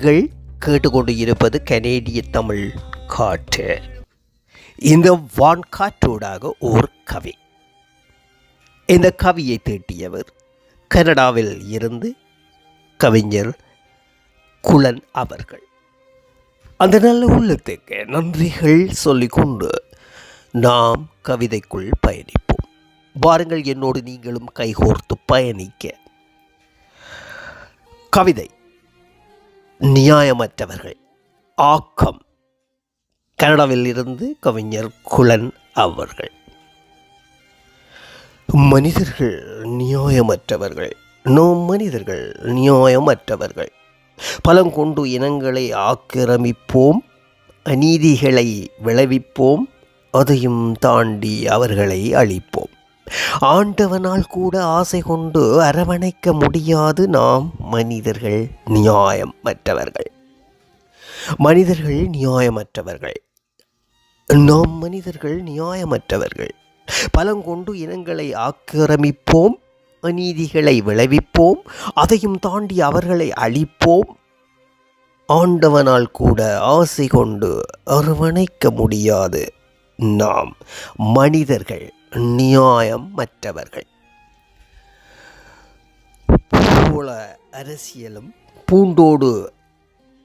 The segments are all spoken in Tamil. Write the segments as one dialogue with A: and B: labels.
A: நீங்கள் கேட்டுக்கொண்டு இருப்பது கனேடிய தமிழ் காற்று. இந்த வான்காற்றோடாக ஒரு கவி. இந்த கவியை தீட்டியவர் கனடாவில் இருந்து கவிஞர் குலன் அவர்கள். அந்த நல்ல உள்ளத்துக்கு நன்றிகள் சொல்லிக்கொண்டு நாம் கவிதைக்குள் பயணிப்போம். வாருங்கள், என்னோடு நீங்களும் கைகோர்த்து பயணிக்க. கவிதை நியாயமற்றவர்கள். ஆக்கம் கனடாவில் இருந்து கவிஞர் குலன் அவர்கள். மனிதர்கள் நியாயமற்றவர்கள். நாம் மனிதர்கள் நியாயமற்றவர்கள். பலங்கொண்டு இனங்களை ஆக்கிரமிப்போம், அநீதிகளை விளைவிப்போம், அதையும் தாண்டி அவர்களை அழிப்போம். ஆண்டவனால் கூட ஆசை கொண்டு அரவணைக்க முடியாது. நாம் மனிதர்கள் நியாயமற்றவர்கள். மனிதர்கள் நியாயமற்றவர்கள். நாம் மனிதர்கள் நியாயமற்றவர்கள். பலங்கொண்டு இனங்களை ஆக்கிரமிப்போம், அநீதிகளை விளைவிப்போம், அதையும் தாண்டி அவர்களை அழிப்போம். ஆண்டவனால் கூட ஆசை கொண்டு அரவணைக்க முடியாது. நாம் மனிதர்கள் நியாயமற்றவர்கள். பூல அரசியலும் பூண்டோடு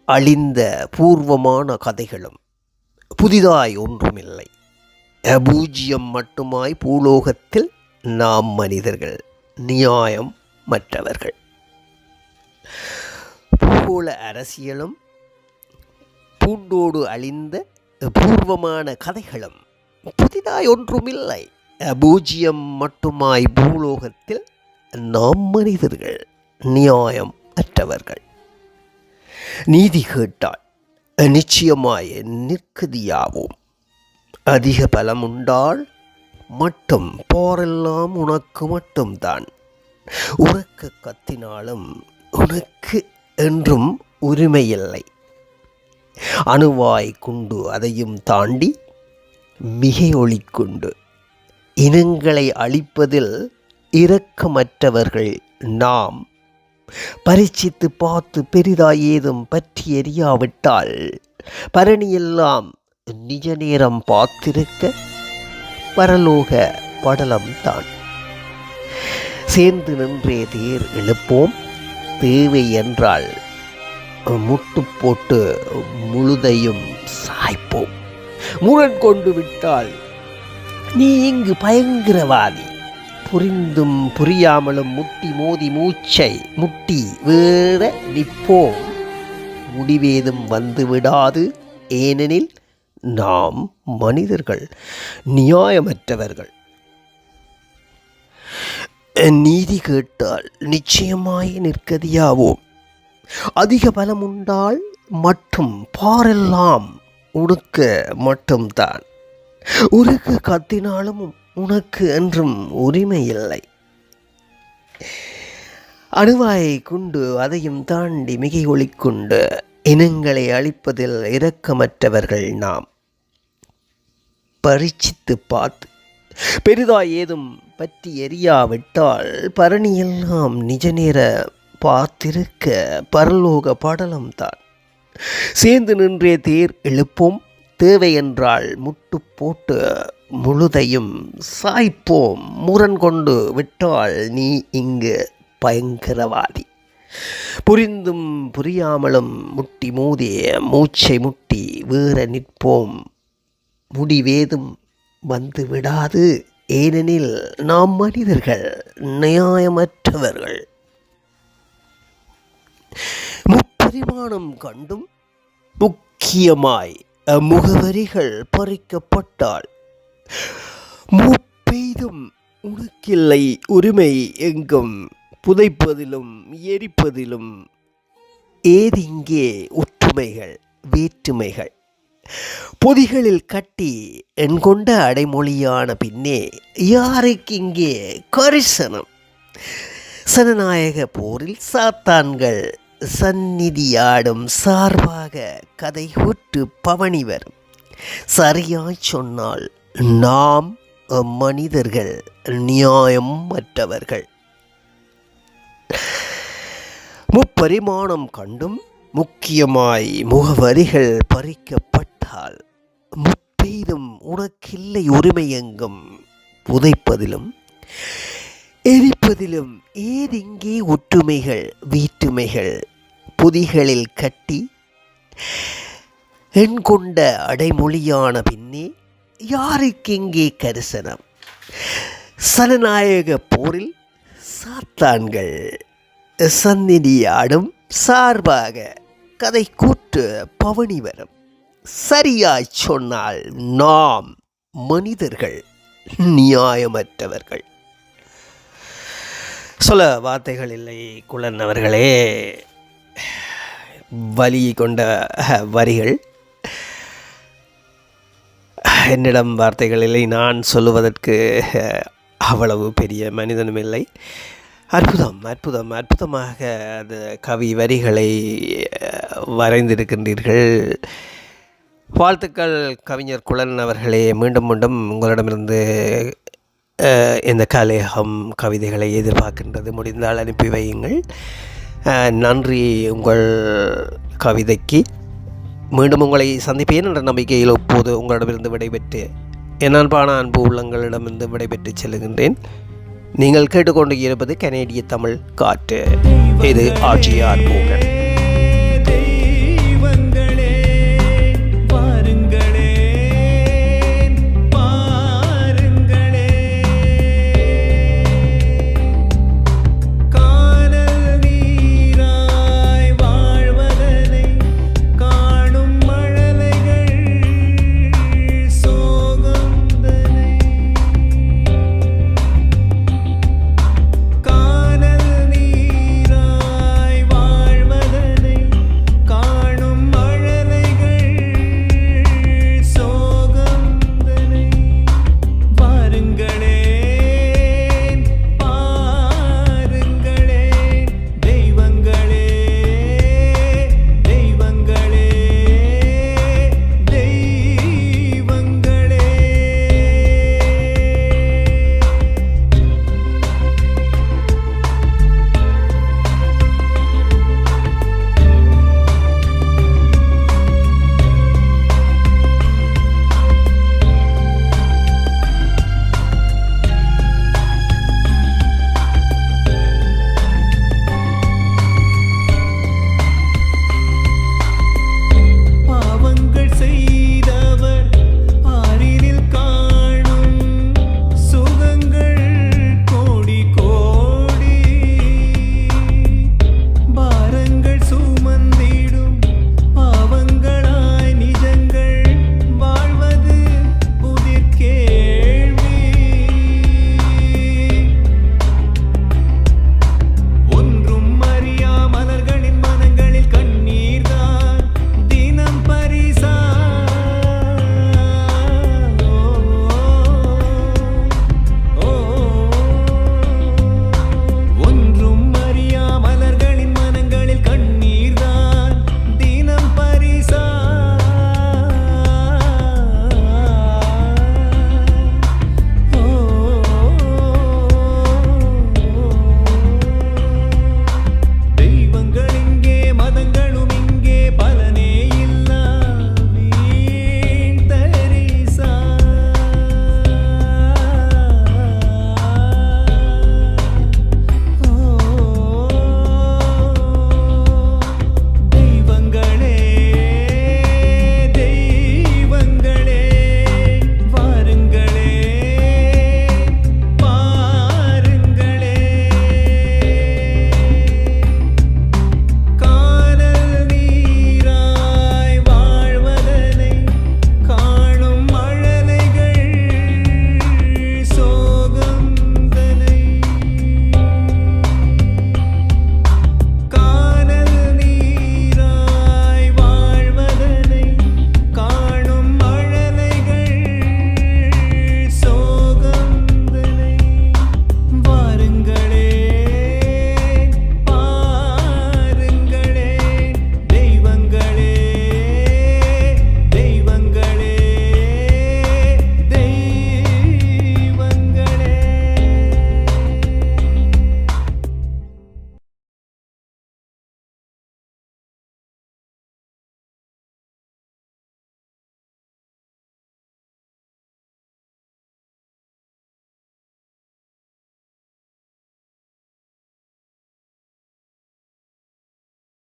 A: அழிந்த பூர்வமான கதைகளும் புதிதாய் ஒன்றுமில்லை. பூஜ்யம் மட்டுமாய் பூலோகத்தில் நாம் மனிதர்கள் நியாயமற்றவர்கள். பூகோள அரசியலும் பூண்டோடு அழிந்த பூர்வமான கதைகளும் புதிதாய் ஒன்றுமில்லை. பூஜ்யம் மட்டுமாய் பூலோகத்தில் நாம் மனிதர்கள் நியாயம் அற்றவர்கள். நீதி கேட்டால் நிச்சயமாய் நிற்கதியாவோம். அதிக பலம் உண்டால் மட்டும் போரெல்லாம் உனக்கு மட்டும்தான். உறக்க கத்தினாலும் உனக்கு என்றும் உரிமையில்லை. அணுவாய் கொண்டு அதையும் தாண்டி மிகை ஒளி கொண்டு இனங்களை அழிப்பதில் இரக்கமற்றவர்கள் நாம். பரீட்சித்து பார்த்து பெரிதாய் ஏதும் பற்றி எறியாவிட்டால் பரணியெல்லாம் நிஜ நேரம் பார்த்திருக்க பரலோக படலம்தான். சேர்ந்து நின்றே தேர் எழுப்போம். தேவை என்றால் முட்டு போட்டு முழுதையும் சாய்ப்போம். முரண் கொண்டு விட்டால் நீ இங்கு பயங்கரவாதி. புரிந்தும் புரியாமலும் முட்டி மோதி மூச்சை முட்டி வேற நிற்போம். முடிவேதும் வந்து விடாது. ஏனெனில் நாம் மனிதர்கள் நியாயமற்றவர்கள். நீதி கேட்டால் நிச்சயமாய் நிற்கதியாவோம். அதிக பலம் உண்டால் மட்டும் பாரெல்லாம் உனக்கு மட்டும்தான். உனக்கு கத்தினாலும் உனக்கு என்றும் உரிமை இல்லை. அணுவாயை கொண்டு அதையும் தாண்டி மிகை ஒளி கொண்டு இனங்களை அழிப்பதில் இரக்கமற்றவர்கள் நாம். பரீட்சித்து பார்த்து பெரிதாய் ஏதும் பற்றி எறியாவிட்டால் பரணியெல்லாம் நிஜ நேர பார்த்திருக்க பரலோக படலம்தான். சேர்ந்து நின்றே தேர் எழுப்போம். தேவை என்றால் முட்டு போட்டு முழுதையும் சாய்ப்போம். முரண் கொண்டு விட்டால் நீ இங்கு பயங்கரவாதி. புரிந்தும் புரியாமலும் முட்டி மோதி மூச்சை முட்டி வேற நிற்போம். முடிவேதும் வந்து விடாது. ஏனெனில் நாம் மனிதர்கள் நியாயமற்றவர்கள். முப்பரிமாணம் கண்டும் முக்கியமாய் முகவரிகள் பறிக்கப்பட்டால் முப்பெய்தும் உனக்கில்லை உரிமை. எங்கும் புதைப்பதிலும் எரிப்பதிலும் ஏதிங்கே ஒற்றுமைகள் வேற்றுமைகள். பொதிகளில் கட்டி என்கொண்ட அடைமொழியான பின்னே யாருக்கு இங்கே கரிசனம்? சனநாயக போரில் சாத்தான்கள் சந்நிதியாடும் சார்பாக கதை கூட்டு பவனி வரும். சரியாய் சொன்னால் நாம் மனிதர்கள் நியாயம் மற்றவர்கள். முப்பரிமாணம் கண்டும் முக்கியமாய் முகவரிகள் பறிக்கப்பட்டால் முப்பெய்தும் உனக்கில்லை உரிமை எங்கும் புதைப்பதிலும் எரிப்பதிலும் ஏதிங்கே ஒற்றுமைகள் வீட்டுமைகள் புதிகளில் கட்டி எண் கொண்ட அடைமொழியான பின்னே யாருக்கெங்கே கரிசனம்? சனநாயக போரில் சாத்தான்கள் சந்நிதியாடும் சார்பாக கதை கூட்டு பவனி வரும். சரியாய் சொன்னால் நாம் மனிதர்கள் நியாயமற்றவர்கள். சொல்ல வார்த்தைகள் இல்லை குலன் அவர்களே. வலி கொண்ட வரிகள். என்னிடம் வார்த்தைகள் இல்லை, நான் சொல்லுவதற்கு அவ்வளவு பெரிய மனிதனும் இல்லை. அற்புதம் அற்புதம் அற்புதமாக அந்த கவி வரிகளை வரைந்திருக்கின்றீர்கள். வாழ்த்துக்கள் கவிஞர் குலன் அவர்களே. மீண்டும் மீண்டும் உங்களிடமிருந்து இந்த கலேகம் கவிதைகளை எதிர்பார்க்கின்றது. முடிந்தால் அனுப்பி வையுங்கள். நன்றி உங்கள் கவிதைக்கு. மீண்டும் உங்களை சந்திப்பேன் என்ற நம்பிக்கையில் இப்போது உங்களிடமிருந்து விடைபெற்று என் அன்பான அன்பு உள்ளங்களிடமிருந்து விடைபெற்று செல்கின்றேன். நீங்கள் கேட்டுக்கொண்டு இருப்பது கனேடிய தமிழ் காற்று. இது ஆர்ஜிஆர் மோகன்.